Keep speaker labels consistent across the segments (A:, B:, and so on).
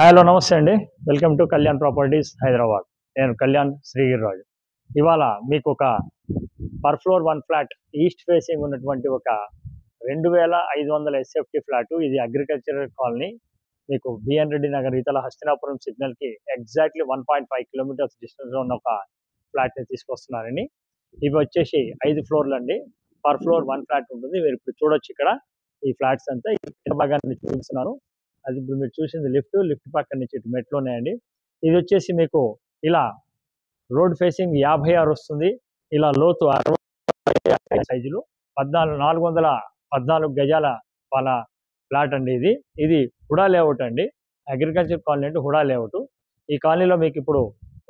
A: Hello నమస్తే అండి. Welcome to Kalyan properties Hyderabad. నేను కళ్యాణ్ శ్రీగిరిరాజు. ఇవాళ మీకు ఒక per floor 1 flat east facing ఉన్నటువంటి ఒక 2500 ఎస్ఎఫ్టీ ఫ్లాటు. ఇది అగ్రికల్చరల్ కాలనీ. మీకు బిఎన్ రెడ్డి నగర్ ఇతల హస్తినాపురం సిగ్నల్కి ఎగ్జాక్ట్లీ 1.5 కిలోమీటర్స్ డిస్టెన్స్లో ఉన్న ఒక ఫ్లాట్ని తీసుకొస్తున్నారండి. ఇవి వచ్చేసి 5 ఫ్లోర్లు అండి. పర్ ఫ్లోర్ 1 ఫ్లాట్ ఉంటుంది. మీరు ఇప్పుడు చూడొచ్చు ఇక్కడ ఈ ఫ్లాట్స్ అంతా ఈ భాగాన్ని చూపిస్తున్నాను. అది ఇప్పుడు మీరు చూసింది లిఫ్ట్ పక్కన నుంచి ఇటు మెట్లు ఉన్నాయండి. ఇది వచ్చేసి మీకు ఇలా రోడ్ ఫేసింగ్ 56 వస్తుంది. ఇలా లోతు 60 సైజులు 414 గజాల వాళ్ళ ఫ్లాట్ అండి. ఇది హుడా లేఅవుట్ అండి. అగ్రికల్చర్ కాలనీ అంటే హుడా లేఅవుట్. ఈ కాలనీలో మీకు ఇప్పుడు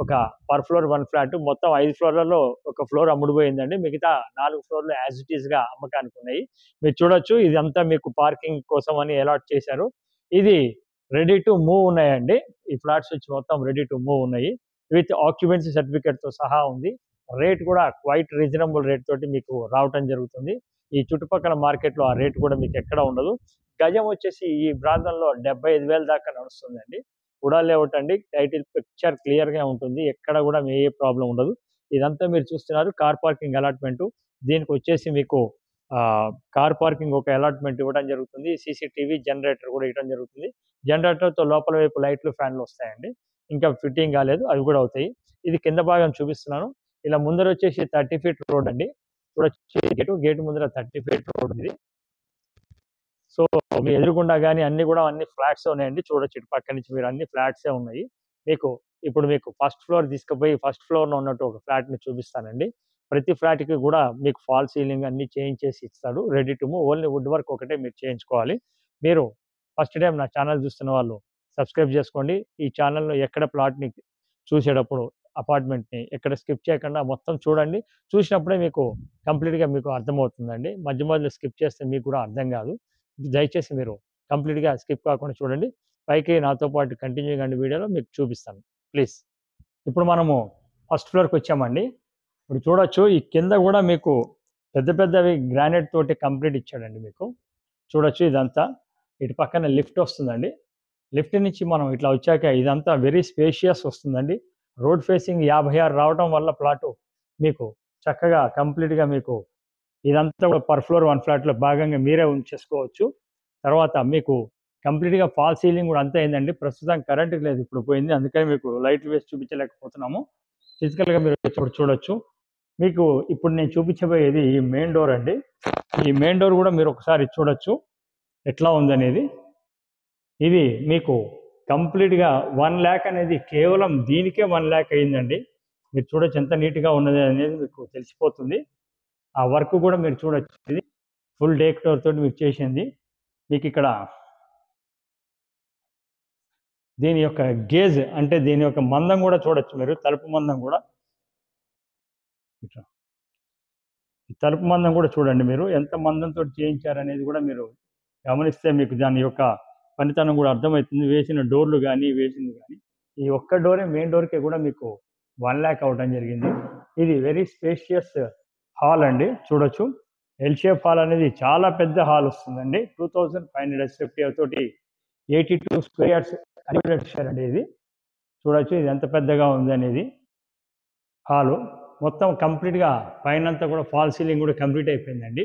A: ఒక పర్ ఫ్లోర్ 1 ఫ్లాట్ మొత్తం 5 ఫ్లోర్లలో ఒక ఫ్లోర్ అమ్ముడుపోయిందండి. మిగతా 4 ఫ్లోర్లు యాజ్ ఇట్ ఈస్ గా అమ్మకానికి ఉన్నాయి. మీరు చూడొచ్చు ఇదంతా మీకు పార్కింగ్ కోసం అని అలాట్ చేశారు. ఇది రెడీ టు మూవ్ ఉన్నాయండి. ఈ ఫ్లాట్స్ వచ్చి మొత్తం రెడీ టు మూవ్ ఉన్నాయి. విత్ ఆక్యుపెన్సీ సర్టిఫికేట్ తో సహా ఉంది. రేట్ కూడా క్వైట్ రీజనబుల్ రేట్ తోటి మీకు రావటం జరుగుతుంది. ఈ చుట్టుపక్కల మార్కెట్లో ఆ రేట్ కూడా మీకు ఎక్కడ ఉండదు. గజం వచ్చేసి ఈ ప్రాంతంలో 75,000 దాకా నడుస్తుందండి. హుడా లేఅవుట్ అండి. టైటిల్ పిక్చర్ క్లియర్ గా ఉంటుంది. ఎక్కడ కూడా ఏ ప్రాబ్లం ఉండదు. ఇదంతా మీరు చూస్తున్నారు కార్ పార్కింగ్ అలాట్మెంట్. దీనికి వచ్చేసి మీకు కార్ పార్కింగ్ ఒక అలాట్మెంట్ ఇవ్వడం జరుగుతుంది. సీసీటీవీ జనరేటర్ కూడా ఇవ్వడం జరుగుతుంది. జనరేటర్తో లోపల వైపు లైట్లు ఫ్యాన్లు వస్తాయండి. ఇంకా ఫిట్టింగ్ కాలేదు, అవి కూడా అవుతాయి. ఇది కింద భాగం చూపిస్తున్నాను. ఇలా ముందర వచ్చేసి 30 ఫీట్ రోడ్ అండి. గేటు ముందర 30 ఫీట్ రోడ్ ఉంది. సో మీ ఎదురుగుండా కానీ అన్ని ఫ్లాట్స్ ఉన్నాయండి. చూడొచ్చు ఇటు పక్క నుంచి మీరు అన్ని ఫ్లాట్సే ఉన్నాయి. ఇప్పుడు మీకు ఫస్ట్ ఫ్లోర్ తీసుకుపోయి ఫస్ట్ ఫ్లోర్లో ఉన్నట్టు ఒక ఫ్లాట్ని చూపిస్తానండి. ప్రతి ఫ్లాట్కి కూడా మీకు ఫాల్ సీలింగ్ అన్ని చేంజ్ చేసి ఇస్తాడు. Ready to move. Only wood work ఒకటే మీరు చేయించుకోవాలి. మీరు ఫస్ట్ టైం నా ఛానల్ చూస్తున్న వాళ్ళు సబ్స్క్రైబ్ చేసుకోండి. ఈ ఛానల్లో ఎక్కడ ప్లాట్ని చూసేటప్పుడు అపార్ట్మెంట్ని ఎక్కడ స్కిప్ చేయకుండా మొత్తం చూడండి. చూసినప్పుడే మీకు కంప్లీట్గా మీకు అర్థమవుతుందండి. మధ్యలో స్కిప్ చేస్తే మీకు కూడా అర్థం కాదు. దయచేసి మీరు కంప్లీట్గా స్కిప్ కాకుండా చూడండి. పైకి నాతో పాటు కంటిన్యూ కండి వీడియోలో మీకు చూపిస్తాను ప్లీజ్. ఇప్పుడు మనము ఫస్ట్ ఫ్లోర్కి వచ్చామండి. ఇప్పుడు చూడొచ్చు ఈ కింద కూడా మీకు పెద్దవి గ్రానైట్ తోటి కంప్లీట్ ఇచ్చాడండి. మీకు చూడొచ్చు ఇదంతా. ఇటు పక్కన లిఫ్ట్ వస్తుందండి. లిఫ్ట్ నుంచి మనం ఇట్లా వచ్చాక ఇదంతా వెరీ స్పేషియస్ వస్తుందండి. రోడ్ ఫేసింగ్ 56 రావడం వల్ల ప్లాటు మీకు చక్కగా కంప్లీట్గా మీకు ఇదంతా కూడా పర్ ఫ్లోర్ 1 ఫ్లాట్లో భాగంగా మీరే ఉంచేసుకోవచ్చు. తర్వాత మీకు కంప్లీట్గా ఫాల్ సీలింగ్ కూడా అంతా అయిందండి. ప్రస్తుతం కరెంట్ లేదు, ఇప్పుడు పోయింది. అందుకని మీకు లైట్లు వేసి చూపించలేకపోతున్నాము. ఫిజికల్గా మీరు ఇప్పుడు చూడొచ్చు. మీకు ఇప్పుడు నేను చూపించబోయేది ఈ మెయిన్ డోర్ అండి. ఈ మెయిన్ డోర్ కూడా మీరు ఒకసారి చూడొచ్చు ఎట్లా ఉందనేది. ఇది మీకు కంప్లీట్గా 1 lakh అనేది కేవలం దీనికే 1 lakh అయిందండి. మీరు చూడొచ్చు ఎంత నీట్గా ఉన్నది అనేది మీకు తెలిసిపోతుంది. ఆ వర్క్ కూడా మీరు చూడొచ్చు. ఇది ఫుల్ డేక్టోర్ తోటి మీకు చేసింది. మీకు ఇక్కడ దీని యొక్క గేజ్ అంటే దీని యొక్క మందం కూడా చూడొచ్చు మీరు. తలుపు మందం కూడా తలుపు మందం కూడా చూడండి మీరు ఎంత మందంతో చేయించారనేది కూడా మీరు గమనిస్తే మీకు దాని యొక్క పనితనం కూడా అర్థమవుతుంది. వేసిన డోర్లు కానీ వేసింది కానీ ఈ ఒక్క డోరే మెయిన్ డోర్కే కూడా మీకు 1 lakh అవడం జరిగింది. ఇది వెరీ స్పేషియస్ హాల్ అండి. చూడొచ్చు ఎల్ షేప్ హాల్ అనేది చాలా పెద్ద హాల్ వస్తుందండి. 2500 SFT తోటి 82 స్క్వేర్ యార్డ్స్ అండి. ఇది చూడొచ్చు ఇది ఎంత పెద్దగా ఉంది అనేది. హాలు మొత్తం కంప్లీట్గా పైనంతా కూడా ఫాల్ సీలింగ్ కూడా కంప్లీట్ అయిపోయిందండి.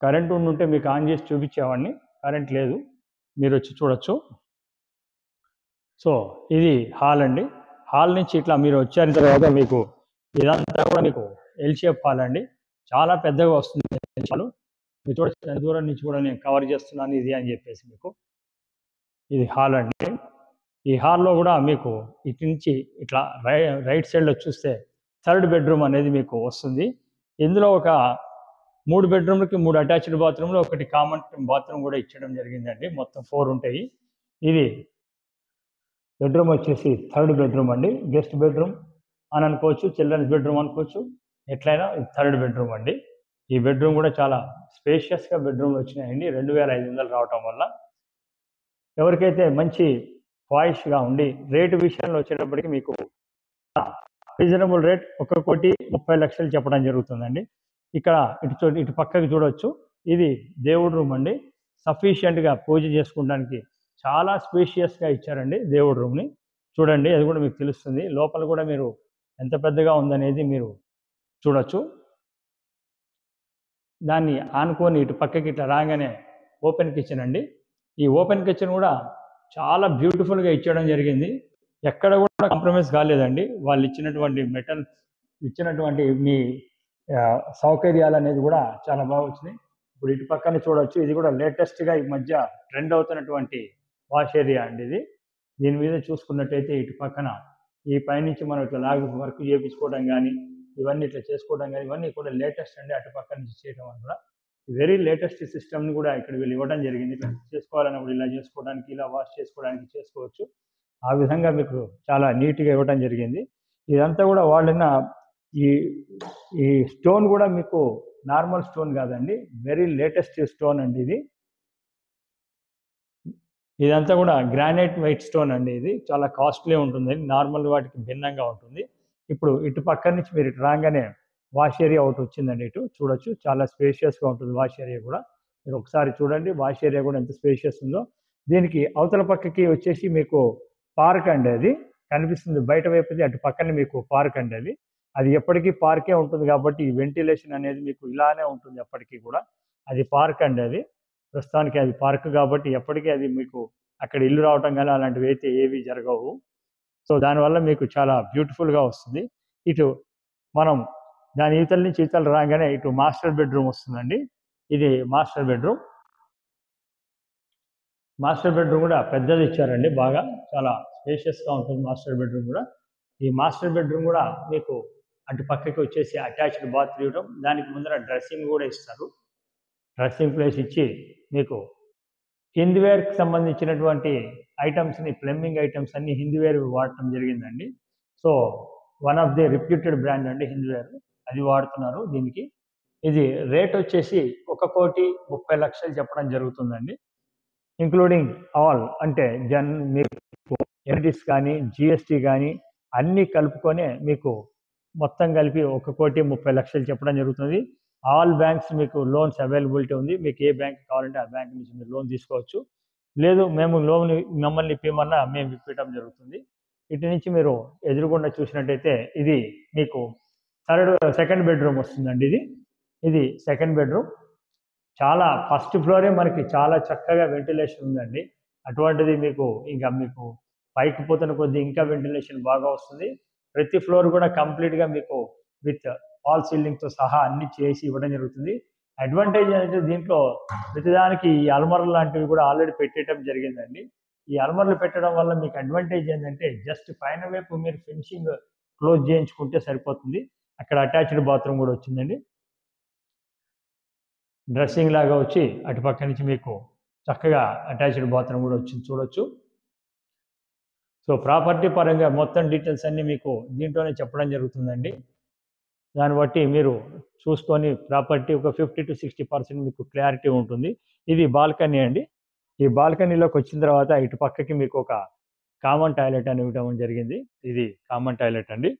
A: కరెంట్ ఉండుంటే మీకు ఆన్ చేసి చూపించేవాడిని, కరెంట్ లేదు. మీరు వచ్చి చూడొచ్చు. సో ఇది హాల్ అండి. హాల్ నుంచి ఇట్లా మీరు వచ్చిన తర్వాత మీకు ఇదంతా కూడా మీకు ఎల్ షేప్ హాల్ అండి. చాలా పెద్దగా వస్తుంది హాలు. మీరు చూడొచ్చు దూరం నుంచి కూడా నేను కవర్ చేస్తున్నాను ఇది అని చెప్పేసి మీకు. ఇది హాల్ అండి. ఈ హాల్లో కూడా మీకు ఇటు నుంచి ఇట్లా రైట్ సైడ్లో చూస్తే 3rd బెడ్రూమ్ అనేది మీకు వస్తుంది. ఇందులో ఒక 3 బెడ్రూమ్లకి 3 అటాచ్డ్ బాత్రూమ్లు, ఒకటి కామన్ బాత్రూమ్ కూడా ఇచ్చడం జరిగిందండి. మొత్తం 4 ఉంటాయి. ఇది బెడ్రూమ్ వచ్చేసి 3rd బెడ్రూమ్ అండి. గెస్ట్ బెడ్రూమ్ అని అనుకోవచ్చు, చిల్డ్రన్స్ బెడ్రూమ్ అనుకోవచ్చు, ఎట్లయినా 3rd బెడ్రూమ్ అండి. ఈ బెడ్రూమ్ కూడా చాలా స్పేషియస్గా బెడ్రూమ్లు వచ్చినాయండి 2500 రావటం వల్ల. ఎవరికైతే మంచి వాయిస్గా ఉండి రేటు విషయంలో వచ్చేటప్పటికి మీకు రీజనబుల్ రేట్ 1,30,00,000 చెప్పడం జరుగుతుందండి. ఇక్కడ ఇటు పక్కకి చూడవచ్చు. ఇది దేవుడి రూమ్ అండి. సఫిషియెంట్గా పూజ చేసుకోవడానికి చాలా స్పేషియస్గా ఇచ్చారండి దేవుడి రూమ్ని. చూడండి, అది కూడా మీకు తెలుస్తుంది. లోపల కూడా మీరు ఎంత పెద్దగా ఉందనేది మీరు చూడొచ్చు. దాన్ని ఆనుకొని ఇటు పక్కకి ఇట్లా రాగానే ఓపెన్ కిచెన్ అండి. ఈ ఓపెన్ కిచెన్ కూడా చాలా బ్యూటిఫుల్గా ఇచ్చడం జరిగింది. ఎక్కడ కూడా కాంప్రమైజ్ కాలేదండి. వాళ్ళు ఇచ్చినటువంటి మీ సౌకర్యాలు అనేది కూడా చాలా బాగా వచ్చినాయి. ఇప్పుడు ఇటు పక్కన చూడొచ్చు, ఇది కూడా లేటెస్ట్గా ఈ మధ్య ట్రెండ్ అవుతున్నటువంటి వాష్ ఏరియా అండి ఇది. దీని మీద చూసుకున్నట్టయితే ఇటు పక్కన ఈ పైనుంచి మనం ఇట్లా లాగి వర్క్ చేయించుకోవడం కానీ, ఇవన్నీ ఇట్లా చేసుకోవడం కానీ, ఇవన్నీ కూడా లేటెస్ట్ అండి. అటు పక్క నుంచి చేయడం వల్ల కూడా వెరీ లేటెస్ట్ సిస్టమ్ని కూడా ఇక్కడ వీళ్ళు ఇవ్వడం జరిగింది. ఇట్లా చేసుకోవాలన్నప్పుడు ఇలా చేసుకోవడానికి, ఇలా వాష్ చేసుకోవడానికి చేసుకోవచ్చు. ఆ విధంగా మీకు చాలా నీట్గా ఇవ్వడం జరిగింది. ఇదంతా కూడా వాడిన ఈ ఈ స్టోన్ కూడా మీకు నార్మల్ స్టోన్ కాదండి, వెరీ లేటెస్ట్ స్టోన్ అండి ఇది. ఇదంతా కూడా గ్రానైట్ వైట్ స్టోన్ అండి. ఇది చాలా కాస్ట్లీ ఉంటుంది, నార్మల్ వాటికి భిన్నంగా ఉంటుంది. ఇప్పుడు ఇటు పక్క నుంచి మీరు ఇటు రాగానే వాష్ ఏరియా ఒకటి వచ్చిందండి. ఇటు చూడొచ్చు, చాలా స్పేషియస్గా ఉంటుంది వాష్ ఏరియా కూడా. మీరు ఒకసారి చూడండి వాష్ ఏరియా కూడా ఎంత స్పేషియస్ ఉందో. దీనికి అవతల పక్కకి వచ్చేసి మీకు పార్క్ అండి, అది కనిపిస్తుంది బయట వైపుది. అటు పక్కన మీకు పార్క్ అండి, అది ఎప్పటికీ పార్కే ఉంటుంది కాబట్టి ఈ వెంటిలేషన్ అనేది మీకు ఇలానే ఉంటుంది ఎప్పటికీ కూడా. అది పార్క్ అండి, అది ప్రస్తుతానికి అది పార్క్ కాబట్టి ఎప్పటికీ అది మీకు అక్కడ ఇల్లు రావటం కానీ అలాంటివి అయితే ఏవి జరగవు. సో దానివల్ల మీకు చాలా బ్యూటిఫుల్గా వస్తుంది. ఇటు మనం దాని ఈతల నుంచి ఈతలు రాగానే ఇటు మాస్టర్ బెడ్రూమ్ వస్తుందండి. ఇది మాస్టర్ బెడ్రూమ్. మాస్టర్ బెడ్రూమ్ కూడా పెద్దది ఇచ్చారండి, బాగా చాలా స్పేషియస్గా ఉంటుంది మాస్టర్ బెడ్రూమ్ కూడా. ఈ మాస్టర్ బెడ్రూమ్ కూడా మీకు అటు పక్కకి వచ్చేసి అటాచ్డ్ బాత్ ఇవ్వడం, దానికి ముందర డ్రెస్సింగ్ కూడా ఇస్తారు. డ్రెస్సింగ్ ప్లేస్ ఇచ్చి మీకు హిందీవేర్కి సంబంధించినటువంటి ఐటమ్స్ని, ప్లంబింగ్ ఐటమ్స్ అన్ని హిందీవేర్ వాడటం జరిగిందండి. So one of the reputed brand అండి హిందీవేర్, అది వాడుతున్నారు దీనికి. ఇది రేట్ వచ్చేసి 1,30,00,000 చెప్పడం జరుగుతుందండి, ఇంక్లూడింగ్ ఆల్ అంటే మీకు ఎన్టీస్ కానీ జిఎస్టీ కానీ అన్నీ కలుపుకొనే మీకు మొత్తం కలిపి 1,30,00,000 చెప్పడం జరుగుతుంది. ఆల్ బ్యాంక్స్ మీకు లోన్స్ అవైలబిలిటీ ఉంది. మీకు ఏ బ్యాంక్ కావాలంటే ఆ బ్యాంక్ నుంచి మీరు లోన్ తీసుకోవచ్చు. లేదు మేము లోన్ మమ్మల్ని ఇప్పమన్నా మేము ఇప్పించడం జరుగుతుంది. ఇటు నుంచి మీరు ఎదురుగుండా చూసినట్టయితే ఇది మీకు సెకండ్ బెడ్రూమ్ వస్తుందండి. ఇది సెకండ్ బెడ్రూమ్. చాలా ఫస్ట్ ఫ్లోరే మనకి చాలా చక్కగా వెంటిలేషన్ ఉందండి. అటువంటిది మీకు ఇంకా మీకు పైకి పోతున్న కొద్దీ ఇంకా వెంటిలేషన్ బాగా వస్తుంది. ప్రతి ఫ్లోర్ కూడా కంప్లీట్గా మీకు విత్ ఫాల్ సీలింగ్తో సహా అన్ని చేసి ఇవ్వడం జరుగుతుంది. అడ్వాంటేజ్ అంటే దీంట్లో ప్రతిదానికి ఈ అల్మర్లు లాంటివి కూడా ఆల్రెడీ పెట్టడం జరిగిందండి. ఈ అల్మర్లు పెట్టడం వల్ల మీకు అడ్వాంటేజ్ ఏంటంటే జస్ట్ పైన వైపు మీరు ఫినిషింగ్ క్లోజ్ చేయించుకుంటే సరిపోతుంది. అక్కడ అటాచ్డ్ బాత్రూమ్ కూడా వచ్చిందండి. డ్రెస్సింగ్ లాగా వచ్చి అటు పక్క నుంచి మీకు చక్కగా అటాచ్డ్ బాత్రూమ్ కూడా వచ్చింది చూడొచ్చు. సో ప్రాపర్టీ పరంగా మొత్తం డీటెయిల్స్ అన్నీ మీకు దీంట్లోనే చెప్పడం జరుగుతుందండి. దాన్ని బట్టి మీరు చూసుకొని ప్రాపర్టీ ఒక 50 to 60% మీకు క్లారిటీ ఉంటుంది. ఇది బాల్కనీ అండి. ఈ బాల్కనీలోకి వచ్చిన తర్వాత ఇటు పక్కకి మీకు ఒక కామన్ టాయిలెట్ అని ఇవ్వడం జరిగింది. ఇది కామన్ టాయిలెట్ అండి.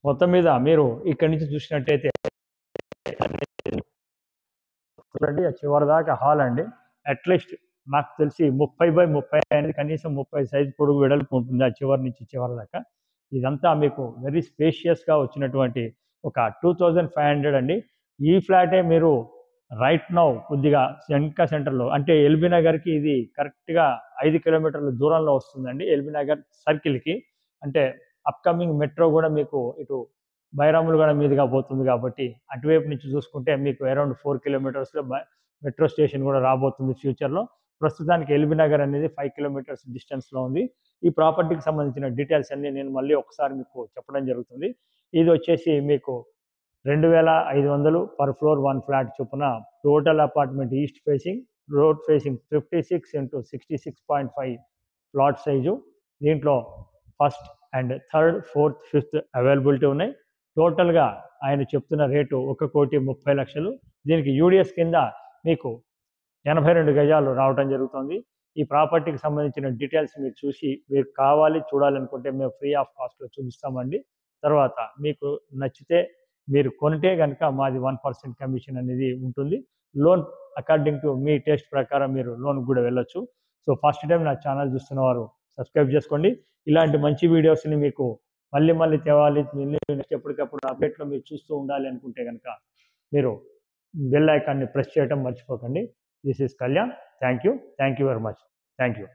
A: మొత్తం మీద మీరు ఇక్కడి నుంచి చూసినట్టయితే చూడండి, చివరి దాకా హాల్ అండి. అట్లీస్ట్ నాకు తెలిసి 30x30 అనేది కనీసం 30 సైజు పొడుగు వెడల్పు ఉంటుంది ఆ చివరి నుంచి చివరి దాకా. ఇదంతా మీకు వెరీ స్పేషియస్గా వచ్చినటువంటి ఒక 2,500 అండి. ఈ ఫ్లాటే మీరు రైట్ నౌ కొద్దిగా ఇంకా సెంటర్లో అంటే ఎల్బీ నగర్కి ఇది కరెక్ట్గా 5 కిలోమీటర్ల దూరంలో వస్తుందండి. ఎల్బీ నగర్ సర్కిల్కి అంటే అప్కమింగ్ మెట్రో కూడా మీకు ఇటు బైరాములుగూడ మీదుగా పోతుంది కాబట్టి అటువైపు నుంచి చూసుకుంటే మీకు అరౌండ్ 4 కిలోమీటర్స్లో మెట్రో స్టేషన్ కూడా రాబోతుంది ఫ్యూచర్లో. ప్రస్తుతానికి ఎల్బీ నగర్ అనేది 5 కిలోమీటర్స్ డిస్టెన్స్లో ఉంది. ఈ ప్రాపర్టీకి సంబంధించిన డీటెయిల్స్ అన్నీ నేను మళ్ళీ ఒకసారి మీకు చెప్పడం జరుగుతుంది. ఇది వచ్చేసి మీకు 2,500 పర్ ఫ్లోర్ 1 ఫ్లాట్ చొప్పున total apartment east facing, road facing 56 into 66.5 plot size. దీంట్లో first and third, fourth, fifth availability ఉన్నాయి. టోటల్గా ఆయన చెప్తున్న రేటు 1,30,00,000. దీనికి యూడిఎస్ కింద మీకు 82 గజాలు రావడం జరుగుతుంది. ఈ ప్రాపర్టీకి సంబంధించిన డీటెయిల్స్ మీరు చూసి మీరు కావాలి చూడాలనుకుంటే మేము ఫ్రీ ఆఫ్ కాస్ట్లో చూపిస్తామండి. తర్వాత మీకు నచ్చితే మీరు కొంటే కనుక మాది 1% కమిషన్ అనేది ఉంటుంది. Loan according to me taste ప్రకారం మీరు లోన్ కూడా వెళ్ళొచ్చు. సో ఫస్ట్ టైం నా ఛానల్ చూస్తున్న వారు సబ్స్క్రైబ్ చేసుకోండి. ఇలాంటి మంచి వీడియోస్ని మీకు మళ్ళీ మళ్ళీ తేవాలి, ఎప్పటికప్పుడు అప్డేట్లో మీరు చూస్తూ ఉండాలి అనుకుంటే కనుక మీరు బెల్ ఐకాన్ని ప్రెస్ చేయడం మర్చిపోకండి. This is Kalyan. Thank you very much. Thank you.